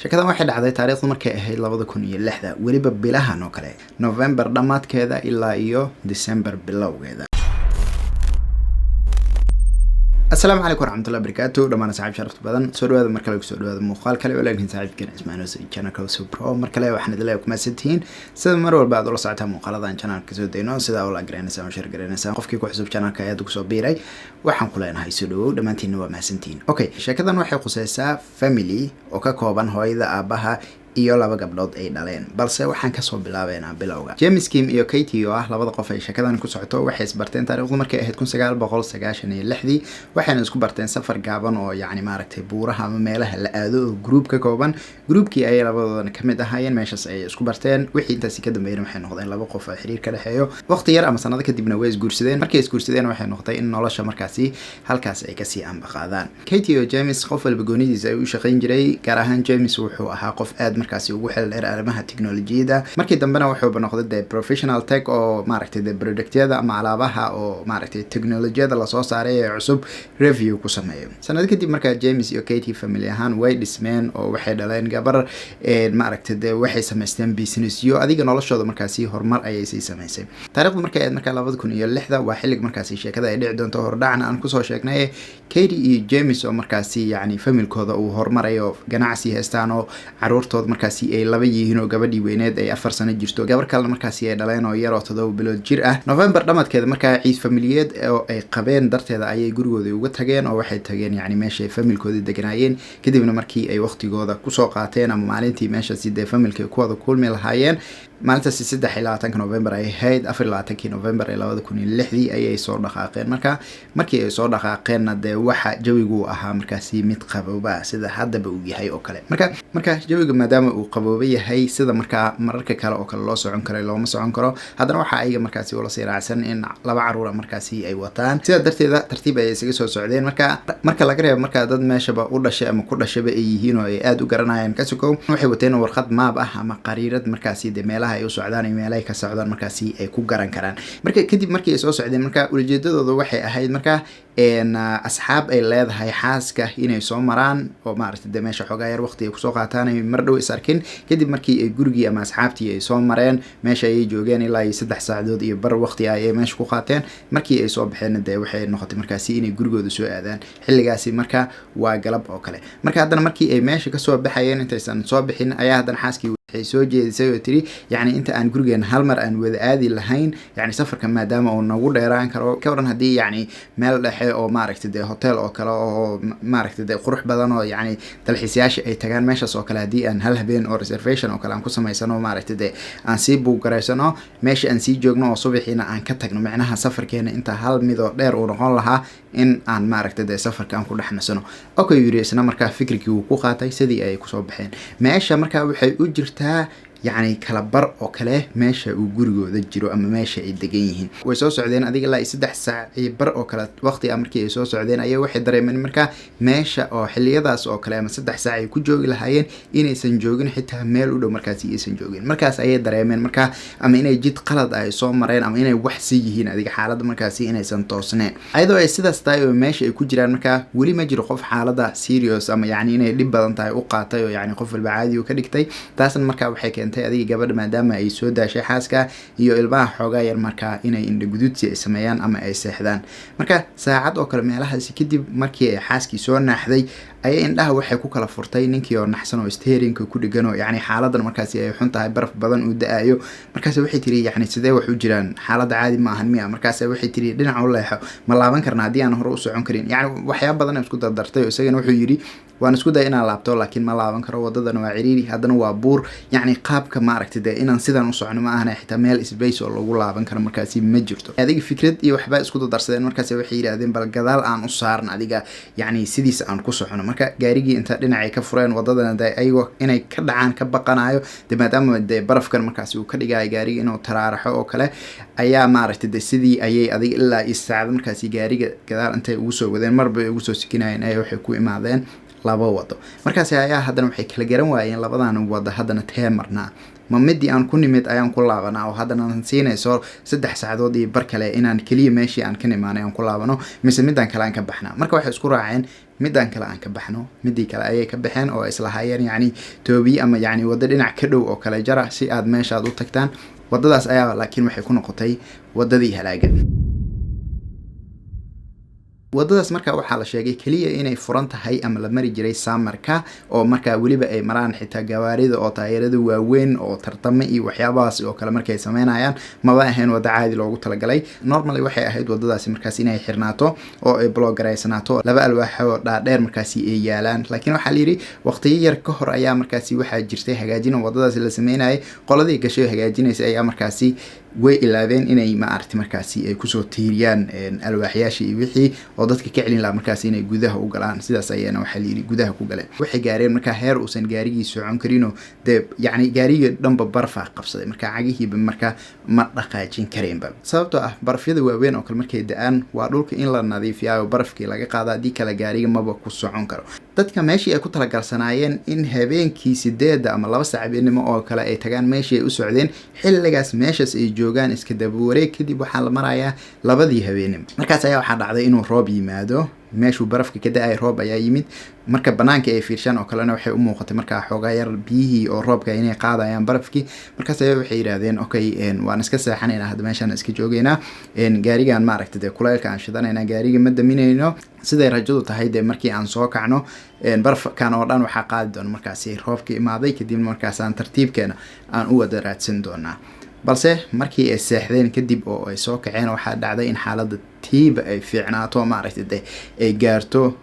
shakadan waxay dhacday taariikhdu markay ahayd 2006 weliba bilahan oo kale November dhamaadkeeda ilaa iyo December bilowgeeda. السلام عليكم ورحمة الله وبركاته. لما أنا صاحب شرفت بدن سؤال هذا مركله سؤال هذا مقال كله ولكن صاحب كان اسمه نوس كان كوسو برو مركله وإحنا دلائق ما ستين سد مرة بعد الله ساعتها مقال هذا كان كسر دينو سد أول أجرين سام شر جرين سام قف كي كحسب كان كيا دكسو بيري وحن كلنا هاي سلو لما تينو ما سنتين. أوكي شكذا نوحي قصيصة family وككوبان هاي إذا أباها iyo laba gabdhood ay dhaleen balse waxaan ka soo bilaabeynaa bilowga. James Kim iyo Katie oo ah labada qof ay shakadan ku socoto waxay isbarteen taariikhdu markay ahayd 1996 waxayna isku barteen safar gaaban oo yacni maaragtay buuraha ama meelaha la aado oo group ka kooban. Groupkii ay labadoodan ka mid ahaayeen meeshaas ay isku barteen wixii intaas ka dambeeyay waxay noqdeen laba qof oo xiriir ka dhaxeeyo waqti yar ama sanado kadibna way isguursadeen. Markay isguursadeen waxay noqotay in nolosha markaasi halkaas ay ka sii anbaqaadaan. Katie iyo James qof walba goonidiisa ay u shaqeyn jiray gaar ahaan James wuxuu ahaa qof aad markaasi ugu xeel dheer arrimaha tiknoolajiyada markii dambena wuxuu noqday professional tech oo maaragtay productyada ama alaabaha oo maaragtay tiknoolajiyada la soo saaray ee cusub review ku sameeyo. Sanad kadib markaa James iyo Katie family ahaan way dhismeen oo waxay dhaleen gabar maaragtay waxay sameysteen business iyo adiga noloshooda markaasi horumar ayay sii sameysay. Taariikhdu markay ahayd markaa 2006 waa xillig markaasi sheekada ay dhici doonto hordhacna aan ku soo sheegnay Katie iyo James oo markaasi yacni familkooda uu horumarayo ganacsi haystaan oo caruurtooda markaasi ay laba yihiin oo gabadhii weyneed ay 4 sano jirto gabar kale markaasi ay dhaleen oo yar oo 7 bilood jir ah. November dhamaadkeeda markaa ciid familiyeed oo ay qabeen darteeda ayay gurigooda uga tageen oo waxay tageen yacni meesha ay familkooda deganaayeen kadibna markii ay waqtigooda ku soo qaateen ama maalintii meesha sidee familka ku wada kulmi lahaayeen maalintaasi 23 November ay ahayd 24 November 2006 ayay soo dhaqaaqeen. markii ay soo dhaqaaqeen de waxa jawigu ahaa markaasi mid qabooba sida haddaba uu yahay oo kale. marka jawiga maadaama uu qabooba yahay sida mararka kale oo kale loo socon karo looma socon karo haddana waxa ay markaasi wala siiraacsan in laba caruur markaasi ay wataan sida darteeda tartiib ay isaga soo socdeen. marka laga reebo marka dad meeshaba u dhashay ama ku dhashaba ay yihiin oo ay aad u garanayaan ka sukow waxay wateen warqad maab ah ama qariirad markaasi de meelaha ay u socdaan iyo meelaha ka socdaan markaasi ay ku garan karaan. kadib markii ay soo socdeen ujeedadoodu waxay ahayd asxaab ay leedahay xaaska inay soo maraan oo maaragtay meesha xogaa yar waqti ay ku soo qaataan ay mar dhow is arkin kadib markii ay gurigii ama asxaabtii ay soo mareen meesha ay joogeen ilaa 3 saacadood iyo bar waqti ay meesha ku qaateen markii ay soo baxeen de waxay noqotay markaasi inay gurigooda soo aadaan xilligaasi marka waa galab oo kale. haddana markii ay meesha ka soo baxayeen intaysan soo bixin ayaa haddana xaaskii waxay soo jeedisay oo tiri yacni inta aan gurigeena hal mar aan wada aadi lahayn yacni safarka maadaama uu nagu dheeraan karo ka waran haddii yacni meel dhexe oo maaragtay de hotel oo kale oo maaragtay de qurux badan oo yacni dalxiisayaasha ay tagaan meeshaas oo kale haddii aan hal habeen oo reservation oo kale aan ku samaysano maaragtay de aan sii buugareysano meesha aan sii joogno oo subaxiina aan ka tagno macnaha safarkeena inta hal mid oo dheer uu noqon lahaa in aan maaragtay de safarka aan ku dhaxnasano. Okay yiri isna markaa fikrigii uu ku qaatay sidii ay ku soo baxeen meesha markaa waxay u jirtaa يعني kala bar oo kale meesha uu gurigooda jiro ama meesha ay degan yihiin way soo socdeen adiga ilaa 3 saac iyo bar oo kale waqti markii ay soo socdeen ayay waxay dareemeen markaa meesha oo xilliyadaas oo kale ama 3 saac ay ku joogi lahaayeen inaysan joogin xitaa meel u dhow markaas aysan joogin. markaas ayay dareemeen markaa ama inay jid qalad ay soo mareen ama inay wax si yihiin adiga xaaladda markaas inaysan toosneen ayadoo ay sidaas tahay oo meesha ay ku jiraan markaa wali ma jiro qof xaaladda serious ama yacni inay dhib badan tahay u qaatay oo yacni qof walba caadi u ka dhigtay taasna markaa waxay adiga gabadha maadaama ay soo daashay xaaska iyo ilmaha xoogaa yar markaa inay indha gududsi ay sameeyaan ama ay seexdaan. marka saacad oo kale meelahaasi kadib markii ay xaaskii soo naaxday ayay indhaha waxay ku kala furtay ninkii oo naxsan oo steerinka ku dhigan oo yacni xaaladan markaasi ay xun tahay baraf badan uu da'ayo. markaas waxay tiri yacni sidee wax u jiraan xaaladda caadi ma ahan miya. markaas waxay tiri dhinac u leexo ma laaban karnaa haddii aan hore u socon karin yacni waxyaabo badan isku dardartay oo isagana wuxuu yiri waan isku day inaan laabto laakiin ma laaban karo wadadana waa ciriiri haddana waa buur yacni qaabka maaragtay de inaan sidan u socono ma ahana xitaa meel space oo lagu laaban karo markaasi ma jirto. adiga fikrad iyo waxba isku dardarsadeen markaas waxay yiraahdeen bal gadaal aan u saarno adiga yacni sidiisa aan ku socono. marka gaarigii inta dhinacay ka fureen wadadana de ayago inay ka dhacaan ka baqanayo de maadaama de barafkan markaasi uu ka dhigayo gaariga inuu taraaraxo oo kale ayaa maaragtay de sidii ayay adiga ilaa isaacad markaasi gaariga gadaal intay ugu soo wadeen marba ugu soo sikinayeen ay waxay ku imaadeen laba wado. markaas ayaa haddana waxay kala garan waayeen labadan wada haddana teemarna ma midii aan ku nimid ayaan ku laabanaa oo haddana aan siinayso 3 saacadood iyo bar kale inaan kaliya meeshii aan ka nimaanay aan ku laabano mise midaan kale aan ka baxnaa. marka waxay isku raaceen midaan kale aan ka baxno midii kale ayay ka baxeen oo isla hayeen yani toobi ama yani wada dhinac ka dhow oo kale jara si aad meeshaad u tagtaan wadadaas ayaa laakiin waxay ku noqotay wadadii halaaga wadadaas markaa waxaa la sheegay kaliya inay furan tahay ama la mari jiray saamarka oo markaa weliba ay maraan xitaa gawaarida oo taayirada waaweyn oo tartame iyo waxyaabahaas oo kale markay sameynayaan maba ahayn wada caadi loogu talagalay normally waxay ahayd wadadaasi markaas inay xirnaato oo ay blogaraysanaato laba alwaax oo dhaadheer markaasi ay yaalaan laakiin waxaa la yidhi waqtiyo yar ka hor ayaa markaasi waxaa jirtay hagaajin wadadaasi la sameynayay qoladii gashay hagaajinaysa ayaa markaasi way ilaabeen inay maaragtay markaasi ay kusoo tiiriyaan alwaaxyaashii iyo wixii oo dadka ka celin lahaa markaasi inay gudaha u galaan sidaas ayaana waxaa la yidhi gudaha ku galeen waxay gaareen markaa heer uusan gaarigii socon karinoo dee yacni gaariga dhanba barfaa qabsaday markaa cagihiiba markaa ma dhaqaajin kareenba sababtoo ah barafyada waaweyn oo kale markay da-aan waa dhulka in la nadiifiyaayo barafkii laga qaada haddii kale gaariga maba ku socon karo dadka meeshii ay ku talagalsanaayeen in habeenkii 8 ama 2 saac habeenimo oo kale ay tagaan meeshii ay u socdeen xilligaas meeshaas ay joogaan iska daba wareeg kadib waxaa la marayaa 2 habeenimo markaas ayaa waxaa dhacday inuu roob yimaado meeshuu barafka ka da-ay roob ayaa yimid marka banaanka ay fiirshaan oo kalena waxay u muuqatay markaa xoogaa yar biyihii oo roobka inay qaadayaan barafkii markaas ayaa waxay yidhaahdeen okay waan iska seexanaynaa hadda meeshaan iska joogaynaa gaarigan maaragtay dee kulaylka aan shidanaynaa gaariga ma daminayno siday rajadu tahay dee markii aan soo kacno barafkan oo dhan waxaa qaadi doona markaasi roobka imaaday kadib markaasaan tartiibkeena aan u wada raadsan doonaa balse markii ay seexdeen kadib oo ay soo kaceen waxaa dhacday in xaaladda tiiba ay fiicnaato maaragtay dee ay gaarto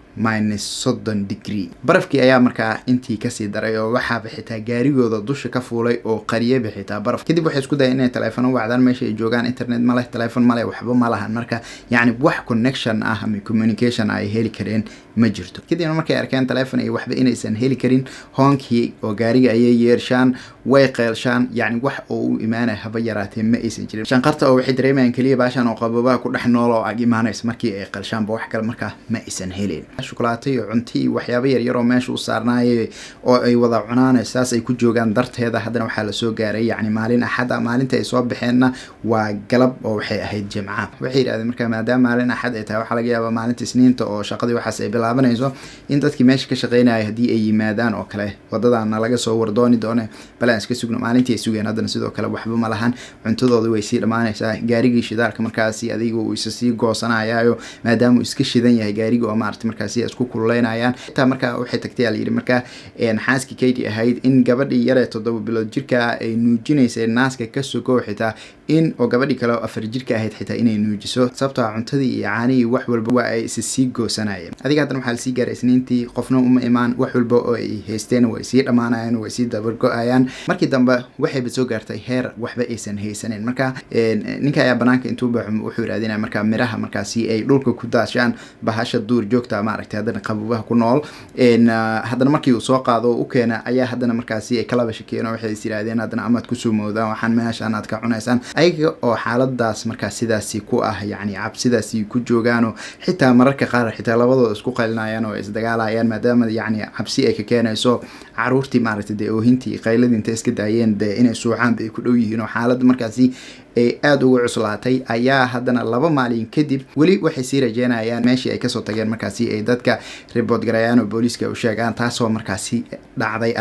-30 degree barafkii ayaa markaa intii kasii daray oo waxaaba xitaa gaarigooda dusha ka fuulay oo qariyaba xitaa baraf kadib waxay isku dayeen inay telefoon u wacdaan meesha ay joogaan internet ma leh telefoon ma leh waxba ma lahan marka yacni wax connection ah ama communication ay heli kareen ma jirto kadibna markay arkeen telefoon iyo waxba inaysan heli karin hoonkii oo gaariga ayay yeershaan way qeelshaan yacni wax oo u imaanay haba yaraatee ma aysan jirin shanqarta oo waxay dareemayaan kaliya baashan oo qabobaha ku dhex nool oo ag imaanaysa markii ay qeelshaanba wax kale markaa ma aysan helin shukulaato iyo cunto iyo waxyaabo yaryar oo meesha u saarnaayay oo ay wada cunaan saas ay ku joogaan darteeda haddana waxaa la soo gaaray yacni maalin axad maalinta ay soo baxeenna waa galab oo waxay ahayd jimca waxay yidhahdeen markaa maadaama maalin axad ay tahay waxaa laga yaabaa maalinta isniinta oo shaqadii waxaas ay bilaabanayso in dadkii meesha ka shaqaynaya haddii ay yimaadaan oo kale wadadaana laga soo wardooni doone balaan iska sugno maalintii ay sugeen haddana sidoo kale waxba ma lahan cuntadooda way sii dhammaanaysaa gaarigii shidaalka markaasi adiga uu isa sii goosanayaayo maadaama uu iska shidan yahay gaariga oo maaragtay markaasi isku kululeynayaan xitaa markaa waxay tagtay aa layidhi markaa xaaskii Katie ahayd in gabadhii yaree 7 bilood jirka ay nuujinaysay naaska ka sokow xitaa in oo gabadhii kale oo 4 jirka ahayd xitaa inay nuujiso sababtoo ah cuntadii iyo caanihii wax walba waa ay sii goosanayeen adiga haddana waxaa lasii gaaray isniintii qofna uma imaan wax walba oo ay haysteen way sii dhammaanayaan way sii dabargo-ayaan markii dambe waxayba soo gaartay heer waxba aysan haysanin marka ninka ayaa banaanka intuu baxo wuxuu raadinaya markaa miraha markaasi ay dhulka ku daashaan bahasha duur joogta maaragtay haddana qabobaha ku nool haddana markii uu soo qaado u keena ayaa haddana markaasi ay kalaba shakeen oo waxay is yiraahdeen haddana amaad kusoo moodaan waxaan meeshaan aad ka cunaysaan ayaga oo xaaladaas markaa sidaasi ku ah yacni cabsidaasi ku joogaanoo xitaa mararka qaar xitaa labadooda isku qaylinayaan oo isdagaalayaan maadaama yacni cabsi ay ka keenayso caruurtii maaragtay dee oohintii qayladii intay iska daayeen dee inay suucaanba ay ku dhow yihiin oo xaaladda markaasi ay aada uga cuslaatay ayaa haddana 2 maalin kadib weli waxay sii rajeynayaan meeshii ay kasoo tageen markaasi ay dadka report garayaan oo booliiska u sheegaan taasoo markaasi dhacday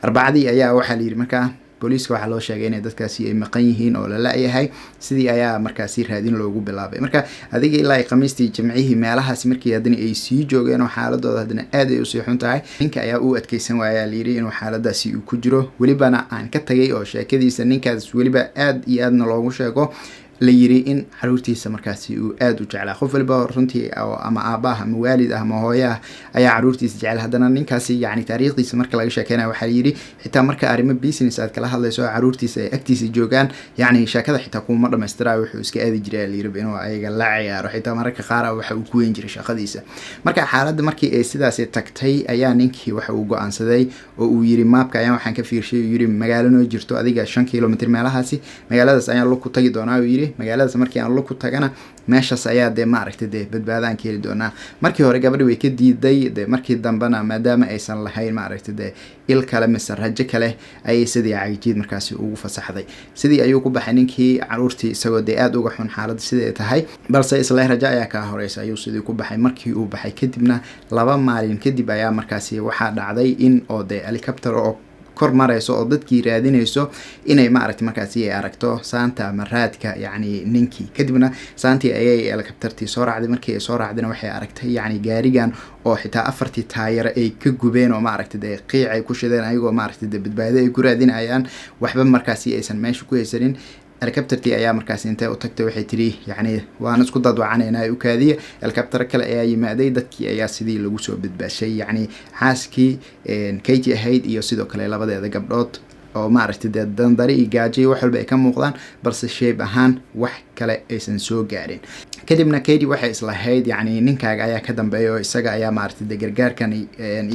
arbacadii ayaa waxaa la yidhi markaa booliiska waxaa loo sheegay inay dadkaasi ay maqan yihiin oo la la-yahay sidii ayaa markaasi raadin loogu bilaabay marka adiga ilaa ay khamiistii jimcihii meelahaasi markii haddana ay sii joogeen oo xaaladooda haddana aad ay usii xun tahay ninka ayaa u adkeysan waaya layidhi inuu xaaladaasi uu ku jiro welibana aan ka tagay oo sheekadiisa ninkaas weliba aad iyo aadna loogu sheego la yiri in caruurtiisa markaasi uu aad u jeclaa qof walba runtii ama aabaha ama waalid ama hooyaha ayaa caruurtiisa jecel haddana ninkaasi yacni taariikhdiisa marka laga sheekeynayo waxaa la yidhi xitaa marka arrimo business aad kala hadlayso caruurtiisa ay agtiisa joogaan yacni sheekada xitaa kuma dhamaystirayo wuxuu iska aadi jiray la yidhi inuu ayaga la ciyaaro xitaa mararka qaar waxa uu ku weyn jiray shaqadiisa marka xaaladda markii ay sidaasi tagtay ayaa ninkii waxa uu go-aansaday oo uu yidhi maapka ayaan waxaan ka fiirshay uu yidhi magaalo noo jirto adiga 5 kilomitir meelahaasi magaaladaas ayaan lug ku tagi doonaa uu yidhi magaaladaas markii aan ku tagana meeshaas ayaa dee maaragtay dee badbaadaan ka heli doonaa. Markii hore gabadhi way ka diiday dee markii dambena maadaama aysan lahayn maaragtay dee il kale mise rajo kale ayay sidii Cagajiid markaasi ugu fasaxday. Sidii ayuu ku baxay ninkii caruurtii isagoo dee aad uga xun xaaladda sidii ay tahay, balse isla rajo ayaa ka horeysa ayuu sidii ku baxay. Markii uu baxay kadibna 2 maalin kadib ayaa markaasi waxaa dhacday in oo dee helicopter oo kor marayso oo dadkii raadinayso inay maaragtay markaasi ay aragto saanta maraadka yacni ninkii. kadibna saantii ayay helicoptertii soo raacday. markii ay soo raacdina waxay aragtay yacni gaarigan oo xitaa 4 taayir ay ka gubeen oo maaragtay dee qiic ay ku shideen ayagoo maaragtay dee badbaado ay ku raadinayaan waxba markaasi aysan meesha ku haysanin. helicoptertii ayaa markaasi intay u tagtay waxay tiri yacni waan isku dadwacanayna u kaadiye. helicopter kale ayaa yimaaday, dadkii ayaa sidii lagu soo badbaashay yacni xaaskii Katie ahayd iyo sidoo kale labadeeda gabdhood oo maaragtay dee dandari iyo gaajo wax walba ay ka muuqdaan, balse shape ahaan wax kale aysan soo gaarin. kadibna Katie waxay islahayd yacni ninkaaga ayaa ka dambeeyo isaga ayaa maaragtay dee gargaarkan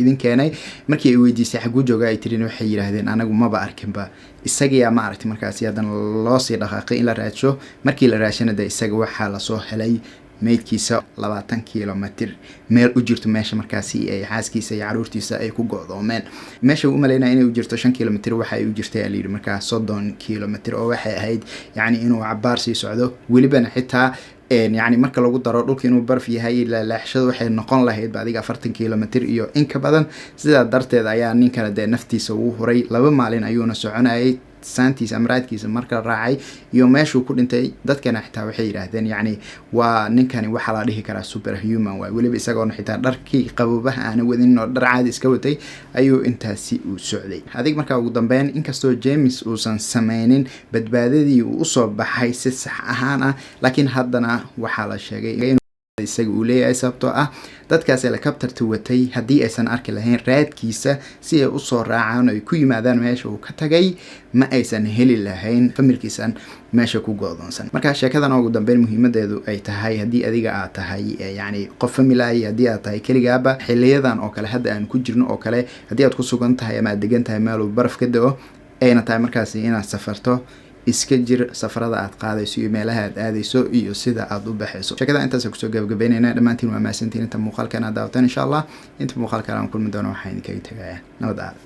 idin keenay. markii ay weydiisay xaguu jooga ay tiri waxay yiraahdeen anagu maba arkinba. isaga maaragtay markaasi hadan loo sii dhaqaaqay in la raadsho. markii la raashana dee isaga waxaa la soo helay meydkiisa 20 kilomitir meel u jirto meesha markaasi ay xaaskiisa iyo caruurtiisa ay ku go'doomeen. meesha uu maleynaa inay u jirto 5 kilomitir waxa ay u jirtay aliir markaa 30 kilomitir oo waxay ahayd yacni inuu cabaar sii socdo. welibana xitaa يعني marka lagu daro dhulka inuu barf yahay laaxshadu waxay noqon lahayd baadiga 40 kilomitir iyo in ka badan. sidaa darteed ayaa ninkan dee naftiisa uu huray. 2 maalin ayuuna soconayay saantiisa amraadkiisa marka raacay iyo meeshuu ku dhintay. dadkana xitaa waxay yiraahdeen yacni waa ninkani waxa la dhihi karaa superhuman waay. weliba isagoo xitaa dharkii qabobaha aan wadin oo dhar caadi iska watay ayuu intaasi u socday. adig marka ugu dambeyn inkastoo James uusan sameynin badbaadadii uu soo baxay si sax ahaan ah, laakiin haddana waxaa la sheegay isaga uu leeyahay sababtoo ah dadkaas helicopterta watay haddii aysan arki lahayn raadkiisa si ay u soo raacaan ay ku yimaadaan meesha uu ka tagay ma aysan heli lahayn familkiisan meesha ku go'doonsan. marka sheekadan ugu dambeyn muhiimadeedu ay tahay haddii adiga aad tahay yacni qof family haddii aad tahay kaligaaba xiliyadan oo kale hadda aan ku jirno oo kale haddii aad ku sugan tahay ama aad degan tahay meel uu baraf ka da'o ayna tahay markaasi inaad safarto iska jir safarada aad qaadayso iyo meelaha aad aadayso iyo sida aad u baxayso. sheekada intaas ku soo gabagabeynayna dhamaantiin waa maasantiin inta muuqaalkan aad daawatan insha Allah. inta muuqaalkan aan kulmi doono waxaan idinkaga tagayaa nabad.